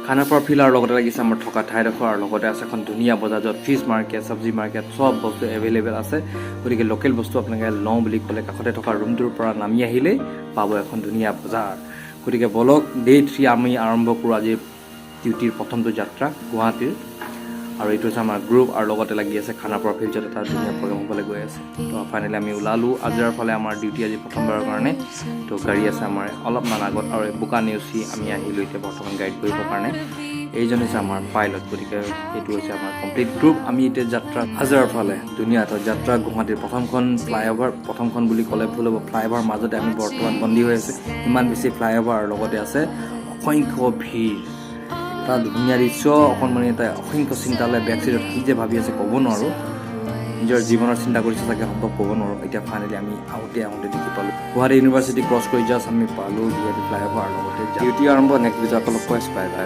Khanapara field আৰু লগতে লাগিছে আমাৰ থকা ঠাইডোখৰ আৰু লগতে আছে এখন ধুনীয়া বজাৰ য'ত ফিছ মাৰ্কেট চব্জি মাৰ্কেট চব বস্তু এভেইলেবল আছে গতিকে লোকেল বস্তু আপোনালোকে লওঁ বুলি ক'লে কাষতে থকা ৰুমটোৰ পৰা নামি আহিলেই পাব এখন ধুনীয়া বজাৰ গতিকে বলক ডে 3 আমি আৰম্ভ কৰোঁ আজিৰ ডিউটিৰ প্ৰথমটো যাত্ৰা গুৱাহাটীৰ আৰু এইটো হৈছে আমাৰ গ্ৰুপ আৰু লগতে লাগি আছে খানাপাৰা ফিল্ড য'ত এটা ধুনীয়া প্ৰগ্ৰেম হ'বলৈ গৈ আছে তো ফাইনেলি আমি ওলালোঁ আজিৰ ফালে আমাৰ ডিউটি আজি প্ৰথমবাৰৰ কাৰণে তো গাড়ী আছে আমাৰ অলপমান আগত আৰু বোকা নেওচি আমি আহিলোঁ এতিয়া বৰ্তমান গাইড কৰিবৰ কাৰণে এইজন হৈছে আমাৰ পাইলট গতিকে এইটো হৈছে আমাৰ কমপ্লিট গ্ৰুপ আমি এতিয়া যাত্ৰা হাজাৰৰ ফালে ধুনীয়া এটা যাত্ৰা গুৱাহাটীৰ প্ৰথমখন ফ্লাইঅভাৰ প্ৰথমখন বুলি ক'লে ভুল হ'ব ফ্লাইঅভাৰ মাজতে আমি বৰ্তমান বন্দী হৈ আছে ইমান বেছি ফ্লাইঅভাৰ আৰু লগতে আছে অসংখ্য ভিৰ এটা ধুনীয়া দৃশ্য অকণমানি এটা অসংখ্য চিন্তালৈ বেক চাইডত কি যে ভাবি আছে ক'ব নোৱাৰোঁ নিজৰ জীৱনৰ চিন্তা কৰিছে চাগে সম্ভৱ ক'ব নোৱাৰোঁ এতিয়া ফাইনেলি আমি আহোঁতে দেখি পালোঁ গুৱাহাটী ইউনিভাৰ্চিটি ক্ৰছ কৰি জাষ্ট আমি পালোঁ গুৱাহাটী ফ্লাইঅভাৰ লগতে ডিউটি আৰম্ভ নেক্সট ভিডিঅ' আকৌ লগ পাইছোঁ বাই বাই